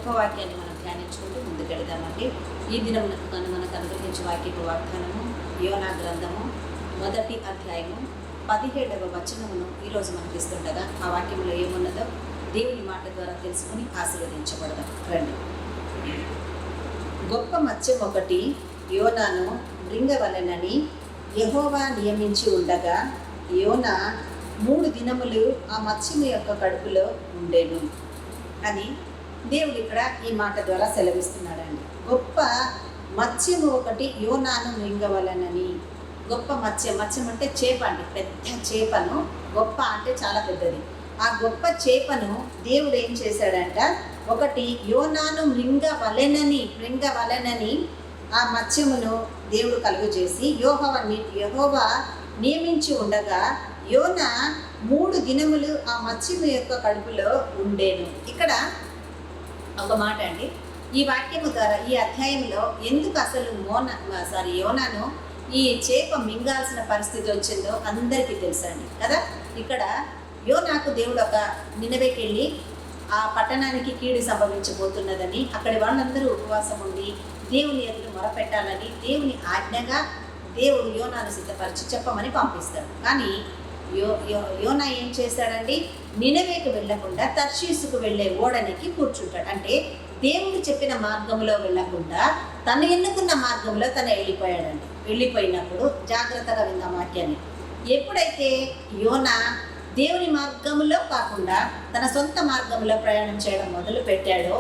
గొప్ప వాక్యాన్ని మనం ధ్యానించుకుంటూ ముందుకెళ్దామండి. ఈ దినం మనకు అనుగ్రహించే వాక్యపు వాగ్దానము యోనా గ్రంథము 1వ అధ్యాయము 17వ వచనమును ఈరోజు మనకి ఇస్తుండగా ఆ వాక్యంలో ఏమున్నదో దేవుని మాట ద్వారా తెలుసుకుని ఆశీర్వదించబడదాం. రండి. గొప్ప మత్స్యం ఒకటి యోనాను మృంగవలెనని యెహోవా నియమించి ఉండగా యోనా 3 దినములు ఆ మత్స్యము యొక్క కడుపులో ఉండేను అని దేవుడు ఇక్కడ ఈ మాట ద్వారా సెలవిస్తున్నాడండి. గొప్ప మత్స్యము ఒకటి యోనాను మృంగవలెనని. గొప్ప మత్స్యం అంటే చేప అండి, పెద్ద చేపను. గొప్ప అంటే చాలా పెద్దది. ఆ గొప్ప చేపను దేవుడు ఏం చేశాడంట, ఒకటి యోనాను మృంగవలెనని ఆ మత్స్యమును దేవుడు కలుగజేసి యెహోవా నియమించి ఉండగా యోనా 3 దినములు ఆ మత్స్యము యొక్క కడుపులో ఉండేను. ఇక్కడ ఒక మాట అండి, ఈ వాక్యము ద్వారా ఈ అధ్యాయంలో ఎందుకు అసలు యోనాను ఈ చేప మింగాల్సిన పరిస్థితి వచ్చిందో అందరికీ తెలుసండి కదా. ఇక్కడ యోనాకు దేవుడు ఒక నినవేకి వెళ్ళి ఆ పట్టణానికి కీడు సంభవించబోతున్నదని అక్కడి వాళ్ళందరూ ఉపవాసం ఉండి దేవుని ఎదురు మొరపెట్టాలని దేవుని ఆజ్ఞగా దేవుడు యోనాను సిద్ధపరిచి చెప్పమని పంపిస్తాడు. కానీ యోనా ఏం చేస్తాడండి, నినవేకు వెళ్ళకుండా తర్షీసుకు వెళ్ళే ఓడనికి కూర్చుంటాడు. అంటే దేవుడు చెప్పిన మార్గంలో వెళ్ళకుండా తను ఎన్నుకున్న మార్గంలో తను వెళ్ళిపోయాడండి. వెళ్ళిపోయినప్పుడు జాగ్రత్తగా విందాం వాక్యాన్ని. ఎప్పుడైతే యోనా దేవుని మార్గంలో కాకుండా తన సొంత మార్గంలో ప్రయాణం చేయడం మొదలు పెట్టాడో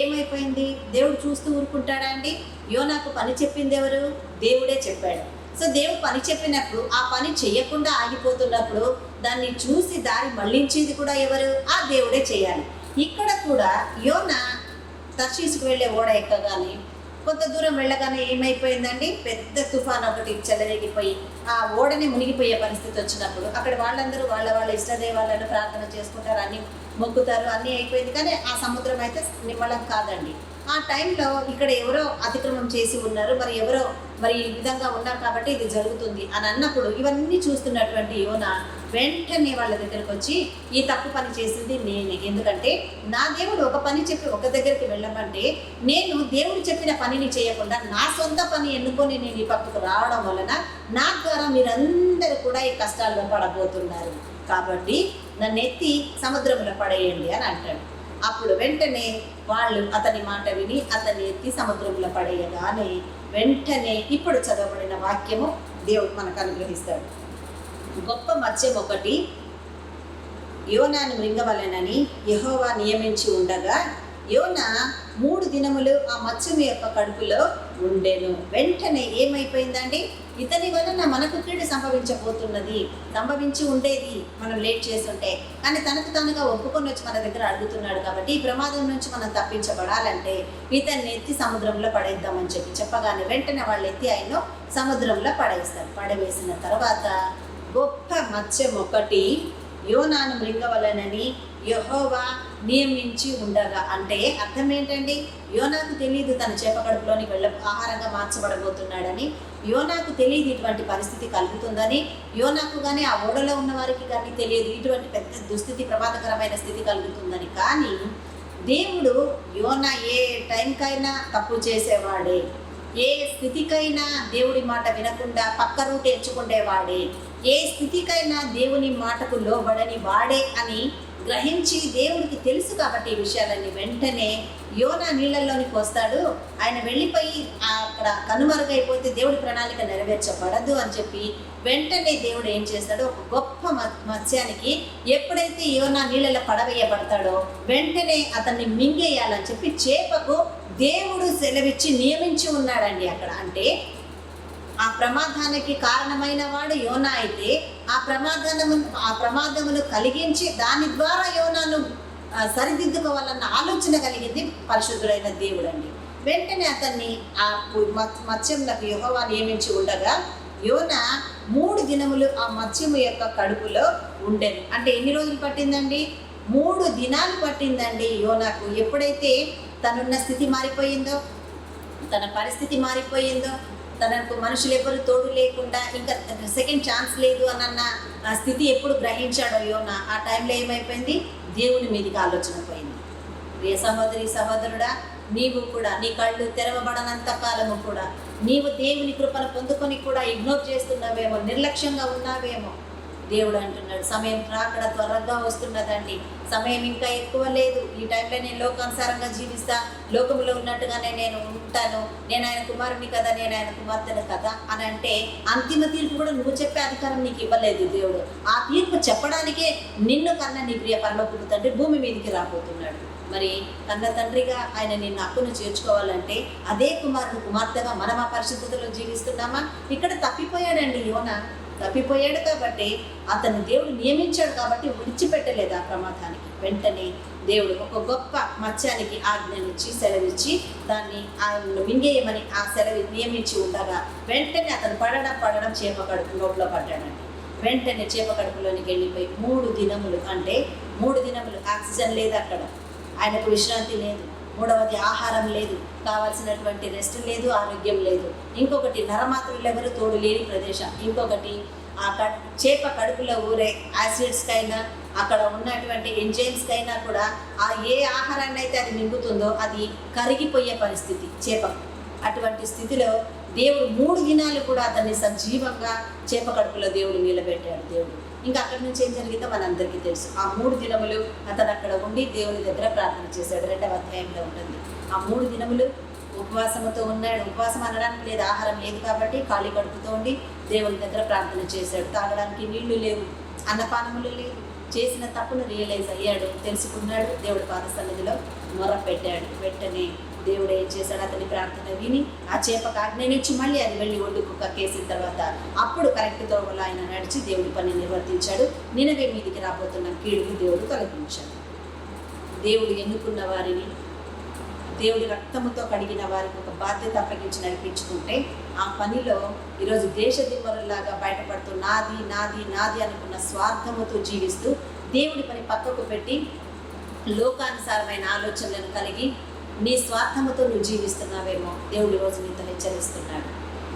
ఏమైపోయింది? దేవుడు చూస్తూ ఊరుకుంటాడా అండి? యోనాకు పని చెప్పింది ఎవరు? దేవుడే చెప్పాడు. సో దేవుడు పని చెప్పినప్పుడు ఆ పని చేయకుండా ఆగిపోతున్నప్పుడు దాన్ని చూసి దారి మళ్లించేది కూడా ఎవరు? ఆ దేవుడే చేయాలి. ఇక్కడ కూడా యోనా తర్షీసుకు వెళ్ళే ఓడ ఎక్కగానే కొంత దూరం వెళ్ళగానే ఏమైపోయిందండి, పెద్ద తుఫాన్ ఒకటి చెలరేగిపోయి ఆ ఓడని మునిగిపోయే పరిస్థితి వచ్చినప్పుడు అక్కడ వాళ్ళందరూ వాళ్ళ ఇష్టదేవాలను ప్రార్థన చేసుకుంటారు, అన్ని మొక్కుతారు, అన్నీ అయిపోయింది. కానీ ఆ సముద్రం అయితే నిమ్మలం కాదండి. ఆ టైంలో ఇక్కడ ఎవరో అతిక్రమం చేసి ఉన్నారు, ఎవరో ఈ విధంగా ఉన్నారు కాబట్టి ఇది జరుగుతుంది అని అన్నప్పుడు ఇవన్నీ చూస్తున్నటువంటి యోనా వెంటనే వాళ్ళ దగ్గరకు వచ్చి ఈ తప్పు పని చేసింది నేనే. ఎందుకంటే నా దేవుడు ఒక పని చెప్పి ఒక దగ్గరికి వెళ్ళమంటే నేను దేవుడు చెప్పిన పనిని చేయకుండా నా సొంత పని ఎన్నుకొని నేను ఈ పక్కకు రావడం వలన నా ద్వారా మీరందరూ కూడా ఈ కష్టాల్లో పడబోతున్నారు. కాబట్టి నన్ను ఎత్తి సముద్రంలో పడేయండి అని అంటాడు. అప్పుడు వెంటనే వాళ్ళు అతని మాట విని అతన్ని ఎత్తి సముద్రంలో పడేయగానే వెంటనే ఇప్పుడు చదవబడిన వాక్యము దేవుడు మనకు అనుగ్రహిస్తాడు. గొప్ప మత్స్యం ఒకటి యోనాను మృంగవలెనని యెహోవా నియమించి ఉండగా యోనా 3 దినములు ఆ మత్స్యము యొక్క కడుపులో ఉండేను. వెంటనే ఏమైపోయిందండి, ఇతని వలన మనకు కీడు సంభవించి ఉండేది మనం లేట్ చేస్తుంటే. కానీ తనకు తానుగా ఒప్పుకొని వచ్చి మన దగ్గర అడుగుతున్నాడు కాబట్టి ఈ ప్రమాదం నుంచి మనం తప్పించబడాలంటే ఇతన్ని ఎత్తి సముద్రంలో పడేద్దామని చెప్పగానే వెంటనే వాళ్ళు ఎత్తి ఆయన సముద్రంలో పడేస్తారు. పడవేసిన తర్వాత గొప్ప మత్స్యం ఒకటి యోనాను మృంగవలెనని యెహోవా నియమించి ఉండగా. అంటే అర్థం ఏంటండి, యోనాకు తెలియదు తన చేప కడుపులోనికి ఆహారంగా మార్చబడబోతున్నాడని. యోనాకు తెలియదు ఇటువంటి పరిస్థితి కలుగుతుందని. యోనాకు కానీ ఆ ఓడలో ఉన్న వారికి కానీ తెలియదు ఇటువంటి పెద్ద దుస్థితి, ప్రమాదకరమైన స్థితి కలుగుతుందని. కానీ దేవుడు యోనా ఏ టైంకైనా తప్పు చేసేవాడే, ఏ స్థితికైనా దేవుడి మాట వినకుండా పక్క రూట్ ఎంచుకునేవాడే, ఏ స్థితికైనా దేవుని మాటకు లోబడని వాడే అని గ్రహించి దేవుడికి తెలుసు కాబట్టి ఈ విషయాలన్నీ వెంటనే యోనా నీళ్ళల్లోనికి వస్తాడు. ఆయన వెళ్ళిపోయి అక్కడ కనుమరుగైపోతే దేవుడి ప్రణాళిక నెరవేర్చబడదు అని చెప్పి వెంటనే దేవుడు ఏం చేస్తాడు, ఒక గొప్ప మత్స్యానికి ఎప్పుడైతే యోనా నీళ్ళలో పడవేయబడతాడో వెంటనే అతన్ని మింగేయాలని చెప్పి చేపకు దేవుడు సెలవిచ్చి నియమించి ఉన్నాడండి అక్కడ. అంటే ఆ ప్రమాదానికి కారణమైన వాడు యోనా అయితే ఆ ప్రమాదమును కలిగించి దాని ద్వారా యోనాను సరిదిద్దుకోవాలన్న ఆలోచన కలిగింది పరిశుద్ధుడైన దేవుడు అండి. వెంటనే అతన్ని ఆ మత్స్యంలకు యెహోవా నియమించి ఉండగా యోనా 3 దినములు ఆ మత్స్యము యొక్క కడుపులో ఉండెను. అంటే ఎన్ని రోజులు పట్టిందండి? 3 దినాలు పట్టిందండి యోనాకు. ఎప్పుడైతే తనున్న స్థితి మారిపోయిందో, తన పరిస్థితి మారిపోయిందో, తనకు మనుషులు ఎవరు తోడు లేకుండా ఇంకా సెకండ్ ఛాన్స్ లేదు అన్న ఆ స్థితి ఎప్పుడు గ్రహించాడో యోనా, ఆ టైంలో ఏమైపోయింది, దేవుని మీదకి ఆలోచన పోయింది. ప్రియ సహోదరి సహోదరుడా, నీవు కూడా నీ కళ్ళు తెరవబడనంత కాలము కూడా నీవు దేవుని కృపను పొందుకొని కూడా ఇగ్నోర్ చేస్తున్నావేమో, నిర్లక్ష్యంగా ఉన్నావేమో. దేవుడు అంటున్నాడు, సమయం రాకడ త్వరగా వస్తున్నదండి, సమయం ఇంకా ఎక్కువ లేదు. ఈ టైంలో నేను లోకానుసారంగా జీవిస్తా, లోకంలో ఉన్నట్టుగానే నేను ఉంటాను, నేను ఆయన కుమారుని కదా, నేను ఆయన కుమార్తెను కదా అని అంటే అంతిమ తీర్పు కూడా నువ్వు చెప్పే అధికారం నీకు ఇవ్వలేదు దేవుడు. ఆ తీర్పు చెప్పడానికే నిన్ను కన్నా నీ ప్రియ పరలోకపు తండ్రి భూమి మీదకి రాబోతున్నాడు. మరి కన్న తండ్రిగా ఆయన నిన్ను హక్కును చేర్చుకోవాలంటే అదే కుమారుని కుమార్తెగా మనం ఆ పరిశుద్ధతలో జీవిస్తున్నామా? ఇక్కడ తప్పిపోయాడండి యోనా, తప్పిపోయాడు కాబట్టి అతను దేవుడు నియమించాడు కాబట్టి విడిచిపెట్టలేదు ఆ ప్రమాదానికి. వెంటనే దేవుడు ఒక గొప్ప మత్స్యానికి ఆజ్ఞనిచ్చి సెలవిచ్చి దాన్ని ఆయనను మింగేయమని ఆ సెలవు నియమించి ఉండగా వెంటనే అతను పడడం చేప కడుపు లోపల పడ్డాడండి. వెంటనే చేప కడుపులోనికి వెళ్ళిపోయి 3 దినములు, అంటే 3 దినములు ఆక్సిజన్ లేదు అక్కడ, ఆయనకు విశ్రాంతి లేదు, 3వది ఆహారం లేదు, కావాల్సినటువంటి రెస్ట్ లేదు, ఆరోగ్యం లేదు. ఇంకొకటి నరమాత్రులు ఎవరు తోడు లేని ప్రదేశం. ఇంకొకటి ఆ చేప కడుపులో ఊరే యాసిడ్స్కైనా అక్కడ ఉన్నటువంటి ఎంజైమ్స్కైనా కూడా ఆ ఏ ఆహారాన్ని అయితే అది మింగుతుందో అది కరిగిపోయే పరిస్థితి చేప. అటువంటి స్థితిలో దేవుడు 3 దినాలు కూడా అతన్ని సజీవంగా చేప కడుపులో దేవుడు నిలబెట్టాడు. దేవుడు ఇంకా అక్కడి నుంచి ఏం జరిగిందో మనందరికీ తెలుసు. ఆ 3 దినములు అతను అక్కడ ఉండి దేవుని దగ్గర ప్రార్థన చేశాడు. 2వ అధ్యాయంలో ఉంటుంది. ఆ 3 దినములు ఉపవాసంతో ఉన్నాడు. ఉపవాసం అనడానికి లేదు, ఆహారం లేదు కాబట్టి ఖాళీ కడుపుతో ఉండి దేవుని దగ్గర ప్రార్థన చేశాడు. తాగడానికి నీళ్లు లేవు, అన్నపానములు లేవు. చేసిన తప్పును రియలైజ్ అయ్యాడు, తెలుసుకున్నాడు, దేవుడి పాద సన్నిధిలో మొర పెట్టాడు. వెంటనే దేవుడు ఏం చేశాడు, అతని ప్రార్థన విని ఆ చేపకు ఆజ్ఞనిచ్చి మళ్ళీ అది వెళ్ళి ఒడ్డుకు కక్కేసిన తర్వాత అప్పుడు కరెక్ట్ తోవలో ఆయన నడిచి దేవుడి పని నిర్వర్తించాడు. నినవే మీదికి రాబోతున్న కీడుకు దేవుడు తొలగించాడు. దేవుడు ఎన్నుకున్న వారిని, దేవుడి రక్తముతో కడిగిన వారికి ఒక బాధ్యత అప్పగించి నడిపించుకుంటే ఆ పనిలో ఈరోజు దేశ దిమ్మరులాగా బయటపడుతూ నాది నాది నాది అనుకున్న స్వార్థముతో జీవిస్తూ దేవుడి పని పక్కకు పెట్టి లోకానుసారమైన ఆలోచనలను కలిగి నీ స్వార్థముతో నువ్వు జీవిస్తున్నావేమో దేవుడి రోజు నీతో హెచ్చరిస్తున్నాడు.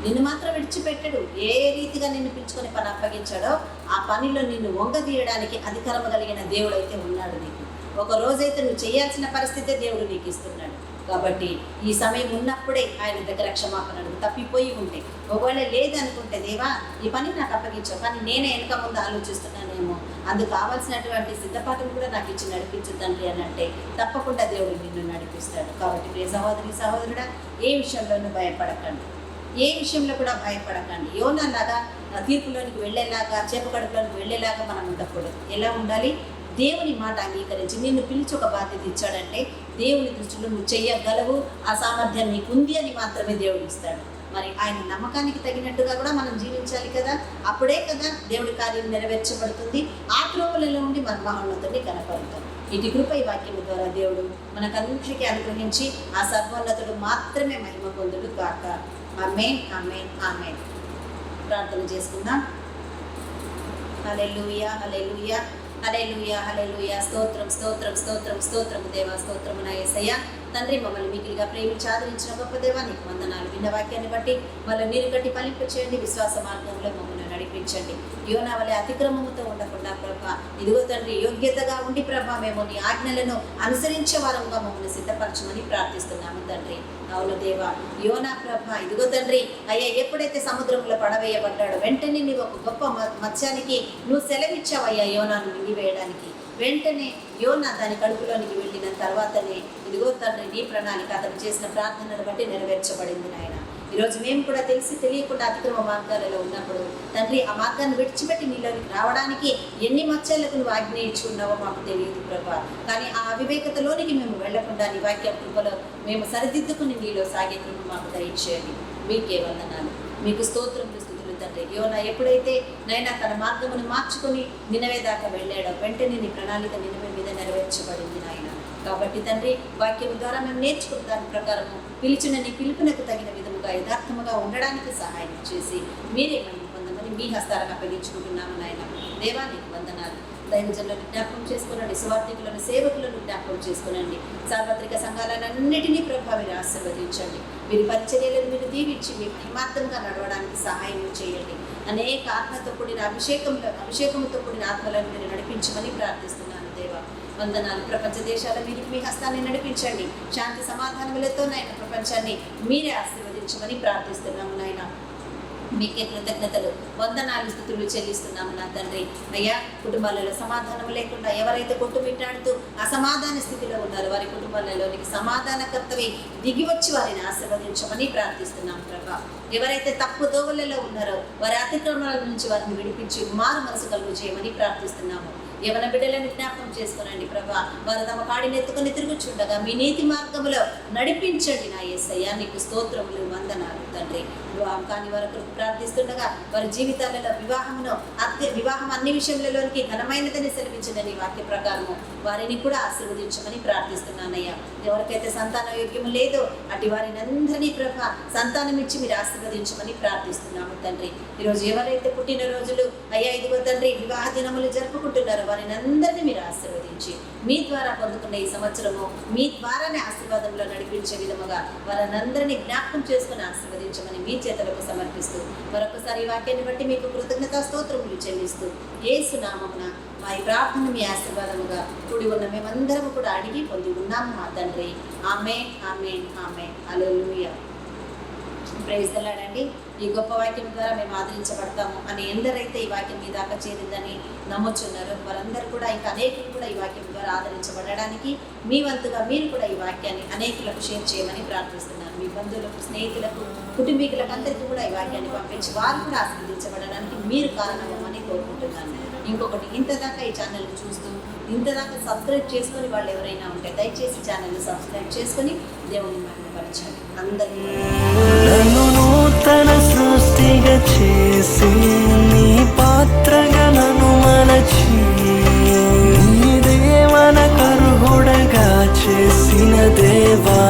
నిన్ను మాత్రం విడిచిపెట్టడు. ఏ రీతిగా నిన్ను పిలుచుకొని పని అప్పగించాడో ఆ పనిలో నిన్ను వంగదీయడానికి అధికారం కలిగిన దేవుడు అయితే ఉన్నాడు నీకు. ఒక రోజైతే నువ్వు చేయాల్సిన పరిస్థితే దేవుడు నీకు ఇస్తున్నాడు. కాబట్టి ఈ సమయం ఉన్నప్పుడే ఆయన దగ్గర క్షమాపణ అడుగు. తప్పిపోయి ఉంటే, ఒకవేళ లేదనుకుంటే దేవా ఈ పని నాకు అప్పగించావు, కానీ నేనే వెనక ముందు ఆలోచిస్తున్నానేమో, అందుకు కావాల్సినటువంటి సిద్ధపాటును కూడా నాకు ఇచ్చి నడిపించు తండ్రి అని అంటే తప్పకుండా దేవుడు నిన్ను నడిపిస్తాడు. కాబట్టి ప్రియ సహోదరి సహోదరుడా, ఏ విషయంలోనూ భయపడకండి, ఏ విషయంలో కూడా భయపడకండి. యోనాలాగా తీర్పులోనికి వెళ్ళేలాగా, చేప కడుపులోనికి వెళ్ళేలాగా మనం ఉండకూడదు. ఎలా ఉండాలి? దేవుని మాట అంగీకరించి నిన్ను పిలిచి ఒక బాధ్యత ఇచ్చాడంటే దేవుని దృష్టిలో నువ్వు చెయ్యగలవు, ఆ సామర్థ్యం నీకు ఉంది అని మాత్రమే దేవుడు ఇస్తాడు. మరి ఆయన నమ్మకానికి తగినట్టుగా కూడా మనం జీవించాలి కదా, అప్పుడే కదా దేవుడి కార్యం నెరవేర్చబడుతుంది. ఆ త్రోవలలో ఉండి మన మహోన్నతుడిని కనపడతాం. ఇటు కృప ఈ వాక్యం ద్వారా దేవుడు మనకందరికీ అనుగ్రహించి ఆ సర్వోన్నతుడు మాత్రమే మహిమ పొందుడు గాక. ఆమేన్, ఆమేన్, ఆమేన్. ప్రార్థన చేసుకుందాం. హల్లెలూయా, హల్లెలూయా, హల్లెలూయా, హల్లెలూయా. స్తోత్రం, స్తోత్రం, స్తోత్రం, స్తోత్రము దేవా, స్తోత్రము నా యేసయ్యా. తండ్రి, మమ్మల్ని మిగిలిగా ప్రేమించి ఆదరించిన గొప్ప దేవా నీకు వందనాలు. విన్న వాక్యాన్ని బట్టి మళ్ళీ నీరు కట్టి ఫలింప చేయండి, విశ్వాస మార్గంలో మమ్మల్ని నడిపించండి. యోనా వలె అతిక్రమముతో ఉండకుండా ప్రభా, ఇదిగో తండ్రి యోగ్యతగా ఉండి ప్రభా మేము నీ ఆజ్ఞలను అనుసరించే వారంగా మమ్మల్ని సిద్ధపరచమని ప్రార్థిస్తున్నాము తండ్రి. అవును దేవా, యోనా ప్రభా, ఇదిగో తండ్రి అయ్యా, ఎప్పుడైతే సముద్రంలో పడవేయబడ్డాడో వెంటనే నీవు ఒక గొప్ప మత్స్యానికి నువ్వు సెలవిచ్చావయ్యా యోనాను మింగివేయడానికి. వెంటనే యోనా దాని కడుపులోనికి వెళ్ళిన తర్వాతనే ఇదిగో తండ్రి నీ ప్రణాళిక అతను చేసిన ప్రార్థనను బట్టి నెరవేర్చబడింది నాయన. ఈరోజు మేము కూడా తెలిసి తెలియకుండా అతిక్రమ మార్గాలలో ఉన్నప్పుడు తండ్రి ఆ మార్గాన్ని విడిచిపెట్టి నీలోకి రావడానికి ఎన్ని మత్స్యాలకు నువ్వు ఆజ్ఞ ఇచ్చి ఉన్నావో మాకు తెలియదు ప్రభా. కానీ ఆ అవివేకతలోనికి మేము వెళ్లకుండా నీ వాక్య కృపలో మేము సరిదిద్దుకుని నీలో సాగే కృప మాకు దయచేయండి. మీకే వందనాలు, మీకు స్తోత్రములు, స్తుతులు తండ్రి. యోనా ఎప్పుడైతే నైనా తన మార్గమును మార్చుకొని నినవే దాకా వెళ్ళాడో వెంటనే నీ ప్రణాళిక నినవే మీద నెరవేర్చబడింది నాయన. కాబట్టి తండ్రి వాక్యం ద్వారా మేము నేర్చుకున్న దాని ప్రకారం పిలిచిన నీ పిలుపునకు తగిన విధముగా యథార్థముగా ఉండడానికి సహాయం చేసి మీరే మనం పొందమని మీ హస్తాలకు అప్పగించుకుంటున్నాము నాయన. దేవా నీకు వందనాలు. దైవజనులను జ్ఞాపకం చేసుకోనండి, సువార్థికులను సేవకులను జ్ఞాపకం చేసుకోనండి. సార్వత్రిక సంఘాలన్నింటినీ ప్రభావిని ఆశీర్వదించండి. మీరు పరిచర్యలను మీరు దీవించి మీ మహిమార్థంగా నడవడానికి సహాయం చేయండి. అనేక ఆత్మతో కూడిన అభిషేకంతో కూడిన ఆత్మలను మీరు నడిపించమని ప్రార్థిస్తున్నాను దేవా. వందనాలు. ప్రపంచ దేశాల మీదకి మీ హస్తాన్ని నడిపించండి. శాంతి సమాధానములతో నాయన ప్రపంచాన్ని మీరే ఆశీర్వదించమని ప్రార్థిస్తున్నాము నాయన. మీకే కృతజ్ఞతలు, వందనాలు, స్తుతులు చెల్లిస్తున్నాము నా తండ్రి. అయ్యా, కుటుంబాలలో సమాధానం లేకుండా ఎవరైతే కొట్టుమిట్టాడుతూ అసమాధాన స్థితిలో ఉన్నారో వారి కుటుంబాలలోనికి సమాధానకర్తవి దిగి వచ్చి వారిని ఆశీర్వదించమని ప్రార్థిస్తున్నాము ప్రభా. ఎవరైతే తప్పు దోవలలో ఉన్నారో వారి అతిక్రమణల నుంచి వారిని విడిపించి మారు మనసు కలుగు చేయమని ప్రార్థిస్తున్నాము. యవన బిడ్డలను జ్ఞాపకం చేసుకోనండి ప్రభా. వారు తమ కాడిని ఎత్తుకొని తిరుగుచుండగా మీ నీతి మార్గములో నడిపించండి నా యేసయ్యా. నీకు స్తోత్రములు, వందనాలు తండ్రి. వివాహం కాని వరకు ప్రార్థిస్తుండగా వారి జీవితాలలో వివాహం అన్ని విషయములలోనికి ఘనమైనదని సెలవించిన నీ వాక్య ప్రకారము వారిని కూడా ఆశీర్వదించమని ప్రార్థిస్తున్నానయ్యా. ఎవరికైతే సంతాన యోగ్యము లేదో అటు వారిని అందరినీ ప్రభా సంతానం ఇచ్చి మీరు ఆశీర్వదించమని ప్రార్థిస్తున్నాము తండ్రి. ఈరోజు ఎవరైతే పుట్టినరోజులు అయ్యా ఇదిగో తండ్రి వివాహ దినములు జరుపుకుంటున్నారో వారిని అందరినీ మీరు ఆశీర్వదించి మీ ద్వారా పొందుకున్న ఈ సంవత్సరము మీ ద్వారానే ఆశీర్వాదంలో నడిపించే విధముగా వారిని అందరినీ జ్ఞాపకం చేసుకుని ఆశీర్వదించమని మీ చేతులకు సమర్పిస్తూ మరొకసారి ఈ వాక్యాన్ని బట్టి మీకు కృతజ్ఞతా స్తోత్రములు చెల్లిస్తూ యేసు నామమున మా ఈ ప్రార్థన మీ ఆశీర్వాదముగా కూడి ఉన్న మేమందరము కూడా అడిగి పొంది ఉన్నాము మా తండ్రి. ఆమేన్, ఆమేన్, ఆమేన్. హల్లెలూయా. ప్రైజ్ ది లార్డ్ అండి. ఈ గొప్ప వాక్యం ద్వారా మేము ఆదరించబడతాము అని ఎందరైతే ఈ వాక్యం మీ దాకా చేరిందని నమ్ముచున్నారో వారందరూ కూడా ఇంకా అనేకులు కూడా ఈ వాక్యం ద్వారా ఆదరించబడడానికి మీ వంతుగా మీరు కూడా ఈ వాక్యాన్ని అనేకులకు షేర్ చేయమని ప్రార్థిస్తున్నాను. మీ బంధువులకు, స్నేహితులకు, కుటుంబీకులకు అందరికీ కూడా ఈ వాక్యాన్ని పంపించి వారు కూడా ఆశీర్వదించబడడానికి మీరు కారణమని కోరుకుంటున్నాను. ఇంకొకటి, ఇంతదాకా ఈ ఛానల్ని చూస్తూ ఇంతదాకా సబ్స్క్రైబ్ చేసుకొని వాళ్ళు ఎవరైనా ఉంటే దయచేసి ఛానల్ని సబ్స్క్రైబ్ చేసుకొని దేవుని మహిమపరచండి. అందరినీ నూతన సృష్టిగా చేసి నీ పాత్రగా నన్ను మలచి నీ దేవన కరుహుడగా చేసిన దేవా